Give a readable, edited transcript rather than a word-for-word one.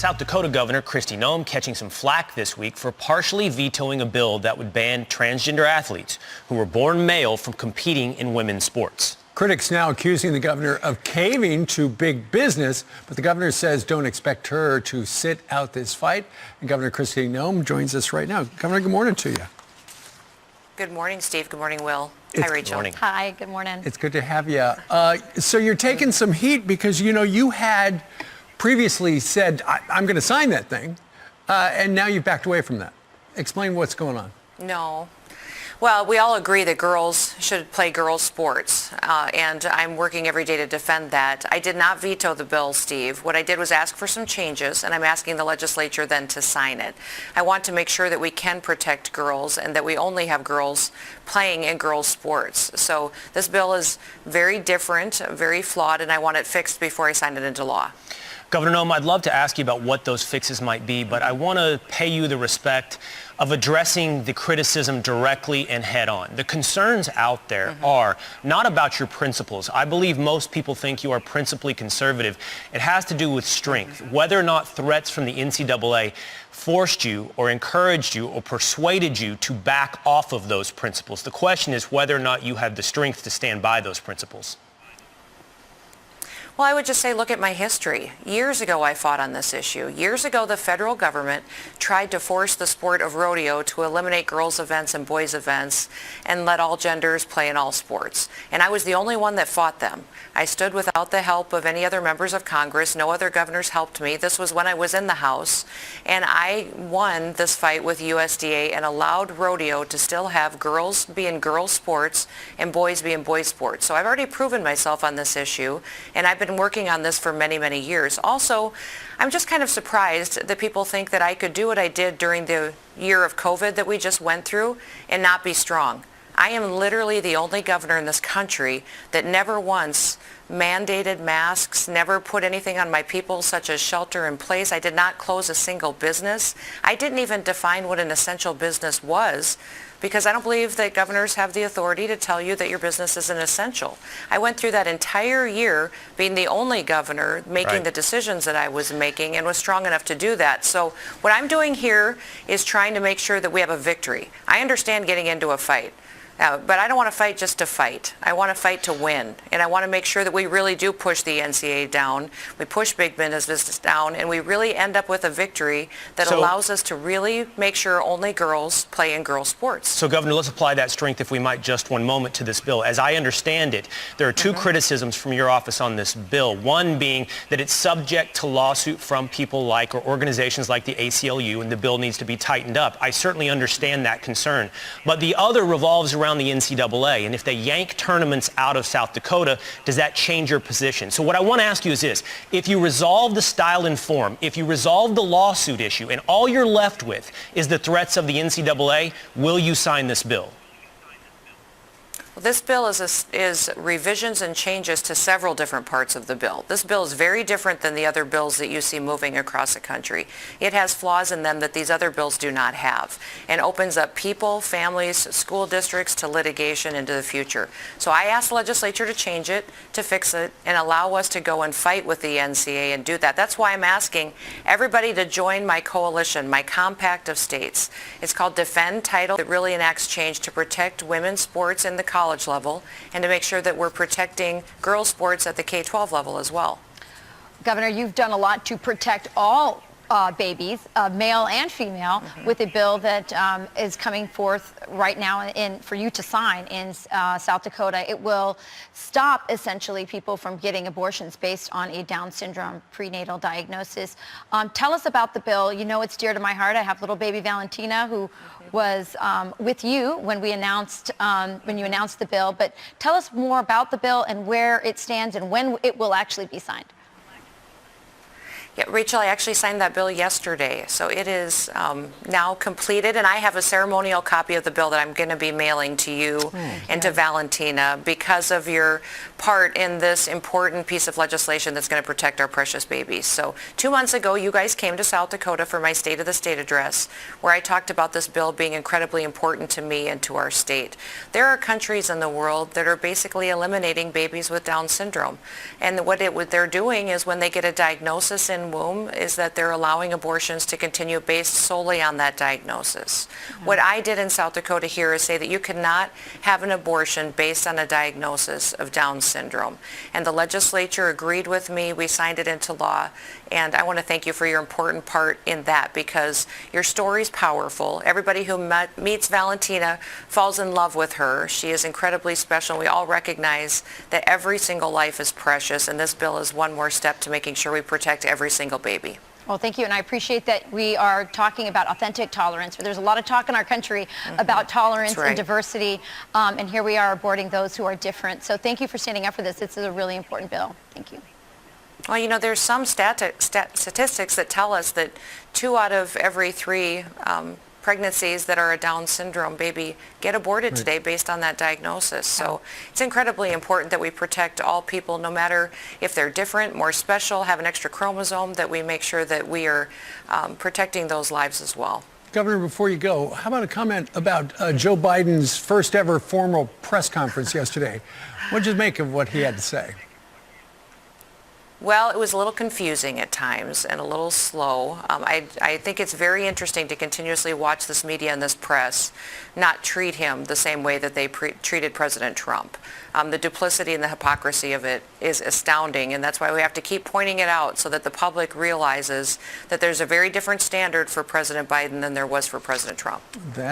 South Dakota Governor Kristi Noem catching some flack this week for partially vetoing a bill that would ban transgender athletes who were born male from competing in women's sports. Critics now accusing the governor of caving to big business, but the governor says don't expect her to sit out this fight. And Governor Kristi Noem joins us right now. Governor, good morning to you. Good morning, Steve. Good morning, Will. Hi, Rachel. Morning. Hi, good morning. It's good to have you. So you're taking some heat because, you had previously said, I'm going to sign that thing, and now you've backed away from that. Explain what's going on. No. Well, we all agree that girls should play girls' sports, and I'm working every day to defend that. I did not veto the bill, Steve. What I did was ask for some changes, and I'm asking the legislature then to sign it. I want to make sure that we can protect girls and that we only have girls playing in girls' sports. So this bill is very different, very flawed, and I want it fixed before I sign it into law. Governor Noem, I'd love to ask you about what those fixes might be, but I want to pay you the respect of addressing the criticism directly and head on. The concerns out there are not about your principles. I believe most people think you are principally conservative. It has to do with strength, whether or not threats from the NCAA forced you or encouraged you or persuaded you to back off of those principles. The question is whether or not you have the strength to stand by those principles. Well, I would just say look at my history. Years ago, I fought on this issue. Years ago, the federal government tried to force the sport of rodeo to eliminate girls' events and boys' events and let all genders play in all sports. And I was the only one that fought them. I stood without the help of any other members of Congress. No other governors helped me. This was when I was in the House. And I won this fight with USDA and allowed rodeo to still have girls be in girls' sports and boys be in boys' sports. So I've already proven myself on this issue, and I've been working on this for many, many years. Also, I'm just kind of surprised that people think that I could do what I did during the year of COVID that we just went through and not be strong. I am literally the only governor in this country that never once mandated masks, never put anything on my people such as shelter in place. I did not close a single business. I didn't even define what an essential business was, because I don't believe that governors have the authority to tell you that your business isn't essential. I went through that entire year being the only governor making the decisions that I was making and was strong enough to do that. So what I'm doing here is trying to make sure that we have a victory. I understand getting into a fight. But I don't want to fight just to fight. I want to fight to win. And I want to make sure that we really do push the NCAA down, we push big business down, and we really end up with a victory that allows us to really make sure only girls play in girls' sports. So, Governor, let's apply that strength, if we might, just one moment to this bill. As I understand it, there are two criticisms from your office on this bill. One being that it's subject to lawsuit from people like or organizations like the ACLU, and the bill needs to be tightened up. I certainly understand that concern. But the other revolves around the NCAA, and if they yank tournaments out of South Dakota, does that change your position? So what I want to ask you is this: if you resolve the style and form, if you resolve the lawsuit issue, and all you're left with is the threats of the NCAA, will you sign this bill? This bill is revisions and changes to several different parts of the bill. This bill is very different than the other bills that you see moving across the country. It has flaws in them that these other bills do not have, and opens up people, families, school districts to litigation into the future. So I asked the legislature to change it, to fix it, and allow us to go and fight with the NCAA and do that. That's why I'm asking everybody to join my coalition, my compact of states. It's called Defend Title. It really enacts change to protect women's sports in the college level and to make sure that we're protecting girls' sports at the K-12 level as well. Governor, you've done a lot to protect all babies, male and female, with a bill that is coming forth right now for you to sign in South Dakota. It will stop essentially people from getting abortions based on a Down syndrome prenatal diagnosis. Tell us about the bill. You know it's dear to my heart. I have little baby Valentina who was with you when you announced the bill. But tell us more about the bill and where it stands and when it will actually be signed. Yeah, Rachel, I actually signed that bill yesterday, so it is now completed, and I have a ceremonial copy of the bill that I'm going to be mailing to you and to Valentina because of your part in this important piece of legislation that's going to protect our precious babies. So 2 months ago, you guys came to South Dakota for my State of the State address, where I talked about this bill being incredibly important to me and to our state. There are countries in the world that are basically eliminating babies with Down syndrome, and what they're doing is when they get a diagnosis in in womb is that they're allowing abortions to continue based solely on that diagnosis. What I did in South Dakota here is say that you cannot have an abortion based on a diagnosis of Down syndrome. And the legislature agreed with me. We signed it into law. And I want to thank you for your important part in that, because your story's powerful. Everybody who meets Valentina falls in love with her. She is incredibly special. We all recognize that every single life is precious, and this bill is one more step to making sure we protect every single baby. Well, thank you, and I appreciate that we are talking about authentic tolerance. But there's a lot of talk in our country about tolerance and diversity, and here we are aborting those who are different. So thank you for standing up for this. This is a really important bill. Thank you. Well, you know, there's some statistics that tell us that 2 out of every 3 pregnancies that are a Down syndrome baby get aborted today based on that diagnosis. So it's incredibly important that we protect all people, no matter if they're different, more special, have an extra chromosome, that we make sure that we are protecting those lives as well. Governor, before you go, how about a comment about Joe Biden's first ever formal press conference yesterday? What did you make of what he had to say? Well, it was a little confusing at times and a little slow. I think it's very interesting to continuously watch this media and this press not treat him the same way that they treated President Trump. The duplicity and the hypocrisy of it is astounding, and that's why we have to keep pointing it out so that the public realizes that there's a very different standard for President Biden than there was for President Trump.